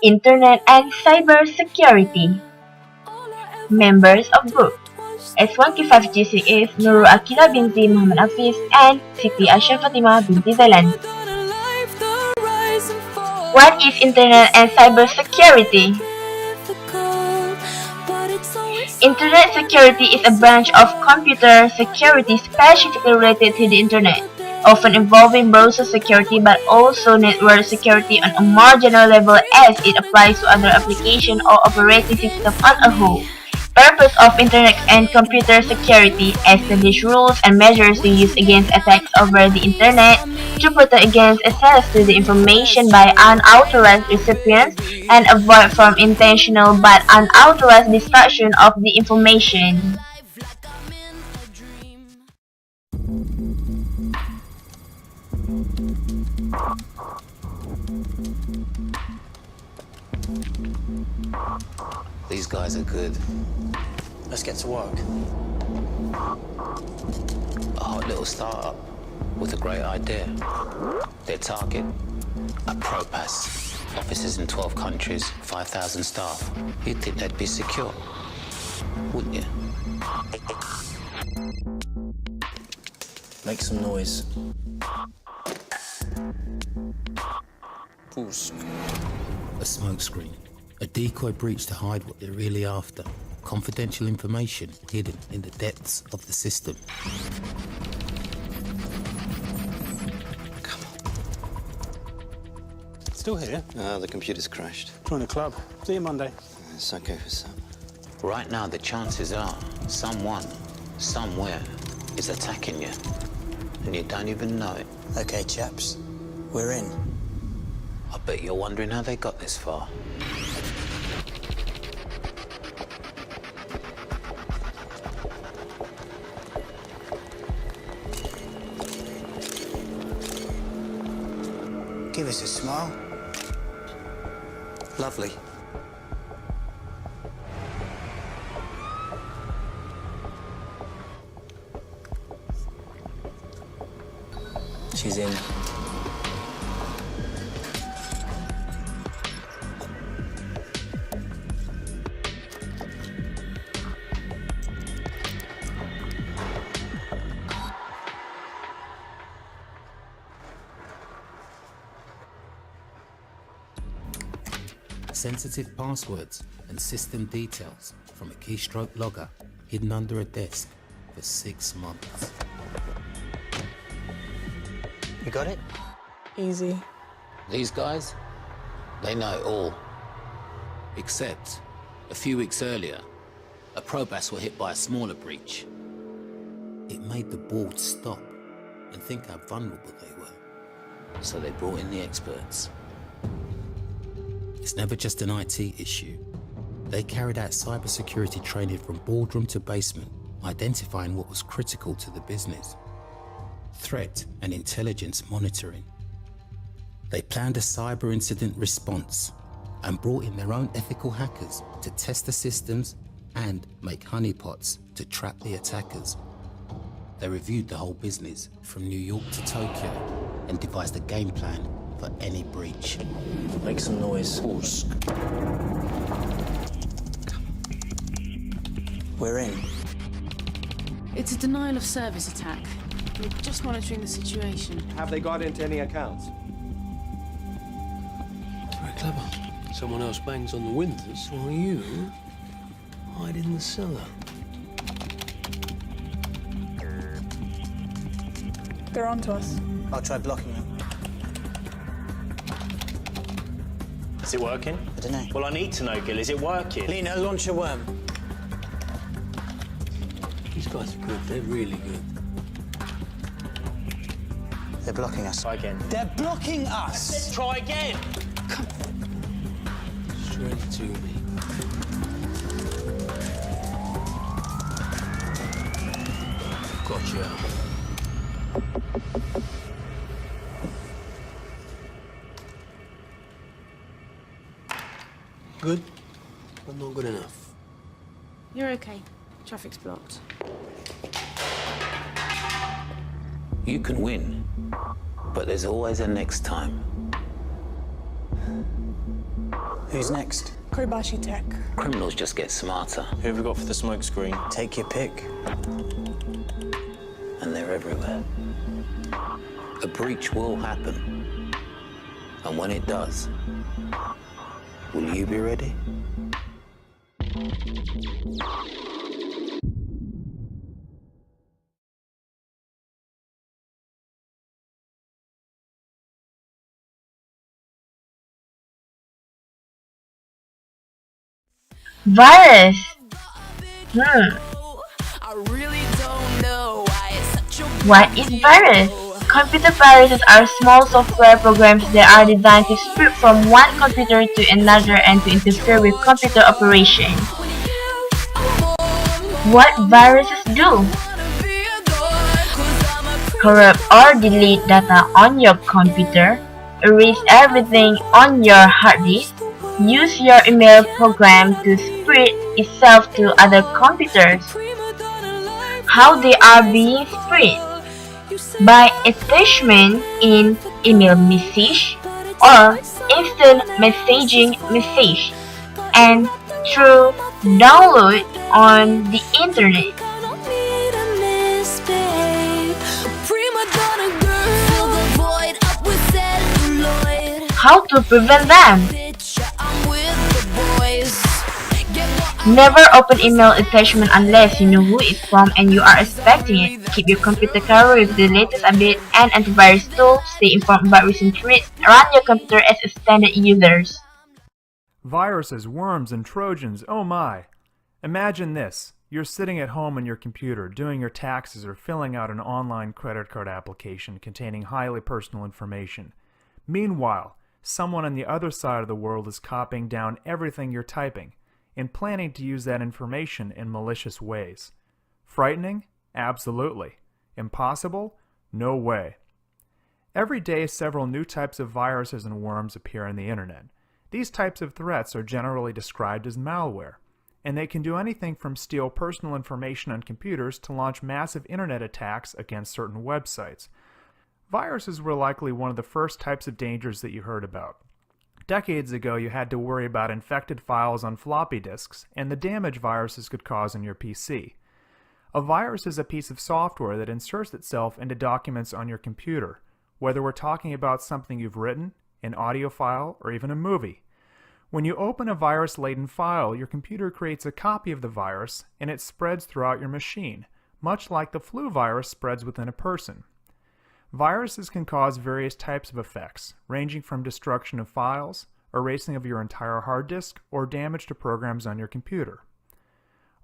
Internet and Cybersecurity. Members of Group S1Q5GC is Nurul Akila binti Muhammad Hafiz and Siti Asha Fatima binti Dalan. What is Internet and Cybersecurity? Internet security is a branch of computer security specifically related to the Internet, often involving browser security but also network security on a more general level as it applies to other applications or operating systems on a whole. Purpose of Internet and computer security: establish rules and measures to use against attacks over the Internet, to protect against access to the information by unauthorized recipients, and avoid from intentional but unauthorized destruction of the information. These guys are good. Let's get to work. A hot little startup with a great idea. Their target, a Propass. Offices in 12 countries, 5,000 staff. You'd think they'd be secure, wouldn't you? Make some noise. Pusk. A smokescreen. A decoy breach to hide what they're really after. Confidential information hidden in the depths of the system. Come on. Still here? The computer's crashed. Join the club. See you Monday. It's okay for some. Right now, the chances are someone, somewhere, is attacking you. And you don't even know it. Okay, chaps. We're in. I bet you're wondering how they got this far. Give us a smile. Lovely. She's in. Sensitive passwords and system details from a keystroke logger hidden under a desk for 6 months. You got it? Easy. These guys, they know it all. Except, a few weeks earlier, a Propass were hit by a smaller breach. It made the board stop and think how vulnerable they were. So they brought in the experts. It's never just an IT issue. They carried out cybersecurity training from boardroom to basement, identifying what was critical to the business. Threat and intelligence monitoring. They planned a cyber incident response and brought in their own ethical hackers to test the systems and make honeypots to trap the attackers. They reviewed the whole business from New York to Tokyo and devised a game plan for any breach. Make some noise. Pusk. We're in. It's a denial of service attack. We're just monitoring the situation. Have they got into any accounts? Very clever. Someone else bangs on the windows while you hide in the cellar. They're onto us. I'll try blocking them. Is it working? I don't know. Well, I need to know, Gil. Is it working? Lena, launch a worm. These guys are good. They're really good. They're blocking us. Try again. They're blocking us! Try again! Straight to me. Gotcha. Good, but not good enough. You're okay. Traffic's blocked. You can win, but there's always a next time. Who's next? Kobashi Tech. Criminals just get smarter, Who have we got for the smoke screen? Take your pick. and they're everywhere. A breach will happen. And when it does, will you be ready? Virus. What is virus? Computer viruses are small software programs that are designed to spread from one computer to another and to interfere with computer operation. What viruses do? Corrupt or delete data on your computer, erase everything on your hard disk, use your email program to spread itself to other computers. How they are being spread? By attachment in email message or instant messaging message, and through download on the internet. How to prevent them? Never open email attachment unless you know who it's from and you are expecting it. Keep your computer covered with the latest update and antivirus tools. Stay informed about recent threats. Run your computer as extended users. Viruses, worms, and Trojans, oh my! Imagine this. You're sitting at home on your computer doing your taxes or filling out an online credit card application containing highly personal information. Meanwhile, someone on the other side of the world is copying down everything you're typing and planning to use that information in malicious ways. Frightening? Absolutely. Impossible? No way. Every day, several new types of viruses and worms appear on the internet. These types of threats are generally described as malware, and they can do anything from steal personal information on computers to launch massive internet attacks against certain websites. Viruses were likely one of the first types of dangers that you heard about. Decades ago, you had to worry about infected files on floppy disks and the damage viruses could cause on your PC. A virus is a piece of software that inserts itself into documents on your computer, whether we're talking about something you've written, an audio file, or even a movie. When you open a virus-laden file, your computer creates a copy of the virus and it spreads throughout your machine, much like the flu virus spreads within a person. Viruses can cause various types of effects, ranging from destruction of files, erasing of your entire hard disk, or damage to programs on your computer.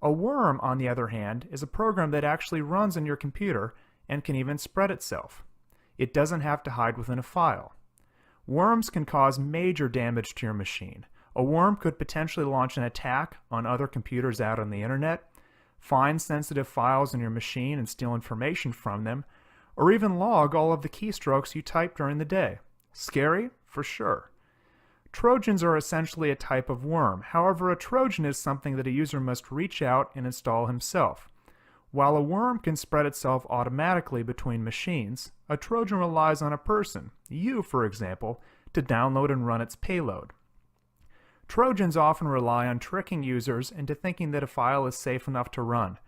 A worm, on the other hand, is a program that actually runs on your computer and can even spread itself. It doesn't have to hide within a file. Worms can cause major damage to your machine. A worm could potentially launch an attack on other computers out on the internet, find sensitive files on your machine and steal information from them, or even log all of the keystrokes you type during the day. Scary? For sure. Trojans are essentially a type of worm. However, a Trojan is something that a user must reach out and install himself. While a worm can spread itself automatically between machines, a Trojan relies on a person, you for example, to download and run its payload. Trojans often rely on tricking users into thinking that a file is safe enough to run.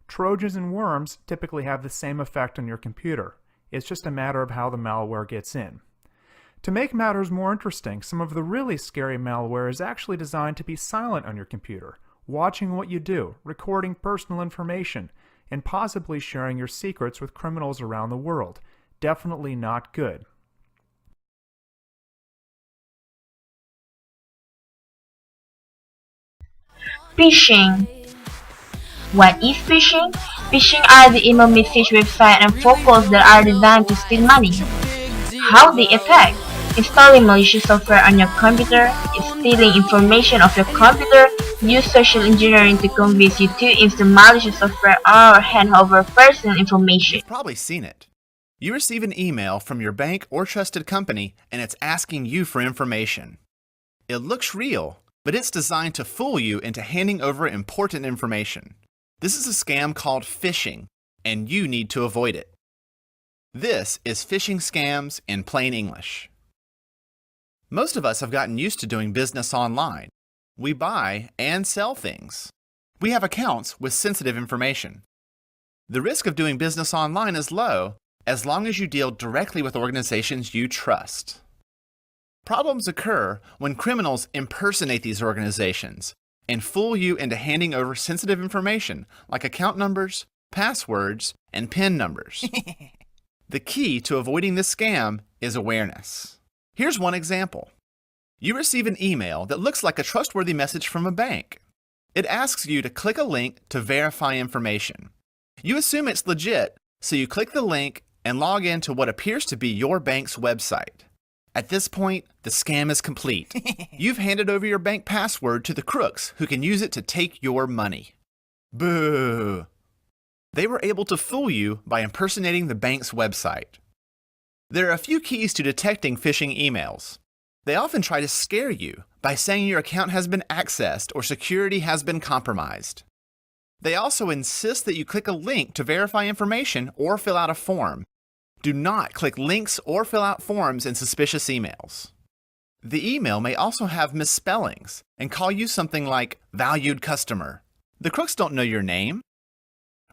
Trojans and worms typically have the same effect on your computer. It's just a matter of how the malware gets in. To make matters more interesting, some of the really scary malware is actually designed to be silent on your computer, watching what you do, recording personal information, and possibly sharing your secrets with criminals around the world. Definitely not good. Phishing. What is phishing? Phishing are the email message websites and phone calls that are designed to steal money. How they attack? Installing malicious software on your computer, stealing information of your computer, use social engineering to convince you to install malicious software or hand over personal information. You've probably seen it. You receive an email from your bank or trusted company and it's asking you for information. It looks real, but it's designed to fool you into handing over important information. This is a scam called phishing, and you need to avoid it. This is phishing scams in plain English. Most of us have gotten used to doing business online. We buy and sell things. We have accounts with sensitive information. The risk of doing business online is low as long as you deal directly with organizations you trust. Problems occur when criminals impersonate these organizations and fool you into handing over sensitive information like account numbers, passwords, and PIN numbers. The key to avoiding this scam is awareness. Here's one example. You receive an email that looks like a trustworthy message from a bank. It asks you to click a link to verify information. You assume it's legit, so you click the link and log in to what appears to be your bank's website. At this point, the scam is complete. You've handed over your bank password to the crooks who can use it to take your money. Boo! They were able to fool you by impersonating the bank's website. There are a few keys to detecting phishing emails. They often try to scare you by saying your account has been accessed or security has been compromised. They also insist that you click a link to verify information or fill out a form. Do not click links or fill out forms in suspicious emails. The email may also have misspellings and call you something like valued customer. The crooks don't know your name.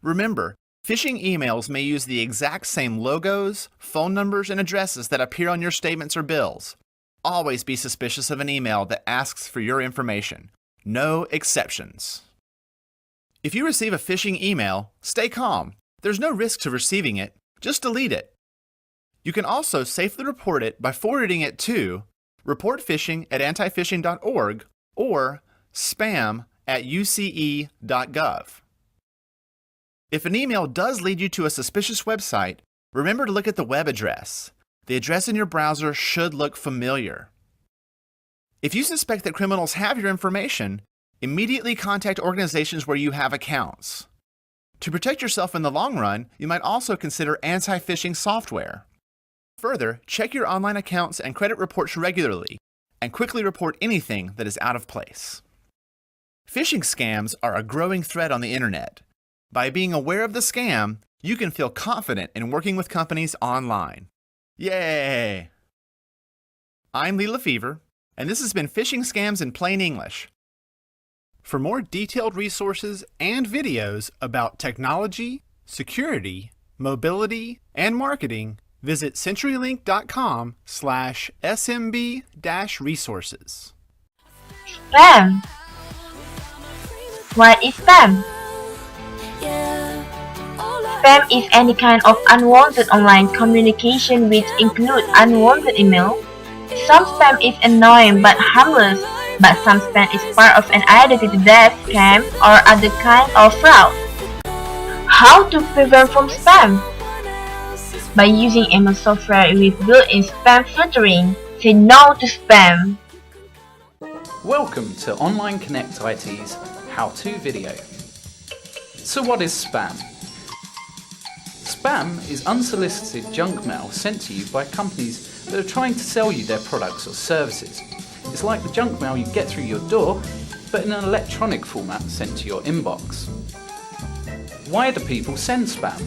Remember, phishing emails may use the exact same logos, phone numbers, and addresses that appear on your statements or bills. Always be suspicious of an email that asks for your information. No exceptions. If you receive a phishing email, stay calm. There's no risk to receiving it. Just delete it. You can also safely report it by forwarding it to reportphishing@antiphishing.org or spam@uce.gov. If an email does lead you to a suspicious website, remember to look at the web address. The address in your browser should look familiar. If you suspect that criminals have your information, immediately contact organizations where you have accounts. To protect yourself in the long run, you might also consider anti-phishing software. Further, check your online accounts and credit reports regularly, and quickly report anything that is out of place. Phishing scams are a growing threat on the internet. By being aware of the scam, you can feel confident in working with companies online. Yay! I'm Lee Lefevre, and this has been Phishing Scams in Plain English. For more detailed resources and videos about technology, security, mobility, and marketing, visit CenturyLink.com/SMB-resources. Spam. What is spam? Spam is any kind of unwanted online communication which includes unwanted email. Some spam is annoying but harmless, but some spam is part of an identity theft, scam, or other kind of fraud. How to prevent from spam? By using email software with built-in spam filtering. Say no to spam. Welcome to Online Connect IT's how-to video. So what is spam? Spam is unsolicited junk mail sent to you by companies that are trying to sell you their products or services. It's like the junk mail you get through your door, but in an electronic format sent to your inbox. Why do people send spam?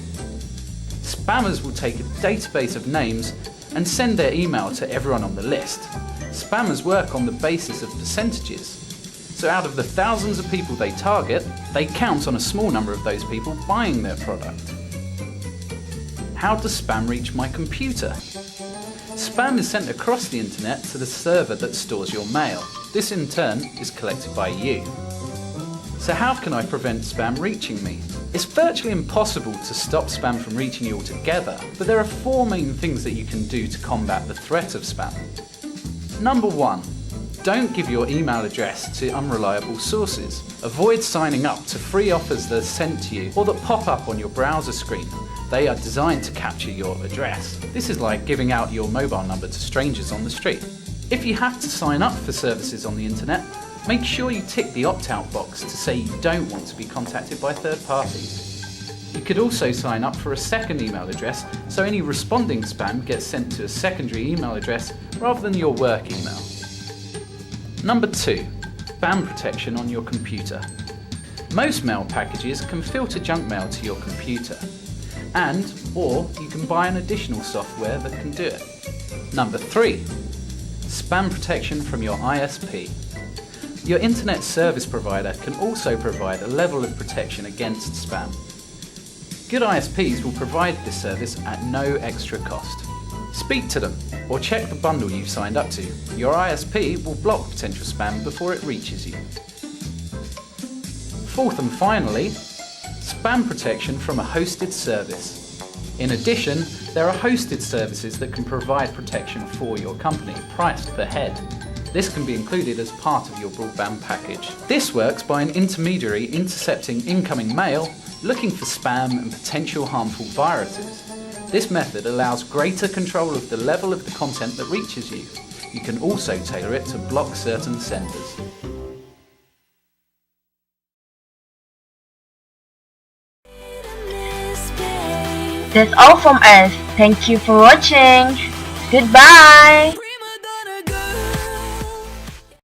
Spammers will take a database of names and send their email to everyone on the list. Spammers work on the basis of percentages. So out of the thousands of people they target, they count on a small number of those people buying their product. How does spam reach my computer? Spam is sent across the internet to the server that stores your mail. This in turn is collected by you. So how can I prevent spam reaching me? It's virtually impossible to stop spam from reaching you altogether, but there are 4 main things that you can do to combat the threat of spam. Number 1. Don't give your email address to unreliable sources. Avoid signing up to free offers that are sent to you or that pop up on your browser screen. They are designed to capture your address. This is like giving out your mobile number to strangers on the street. If you have to sign up for services on the internet, make sure you tick the opt-out box to say you don't want to be contacted by third parties. You could also sign up for a second email address so any responding spam gets sent to a secondary email address rather than your work email. Number 2. Spam protection on your computer. Most mail packages can filter junk mail to your computer, or you can buy an additional software that can do it. Number 3. Spam protection from your ISP. Your internet service provider can also provide a level of protection against spam. Good ISPs will provide this service at no extra cost. Speak to them or check the bundle you've signed up to. Your ISP will block potential spam before it reaches you. Fourth and finally, spam protection from a hosted service. In addition, there are hosted services that can provide protection for your company, priced per head. This can be included as part of your broadband package. This works by an intermediary intercepting incoming mail, looking for spam and potential harmful viruses. This method allows greater control of the level of the content that reaches you. You can also tailor it to block certain senders. That's all from us. Thank you for watching. Goodbye.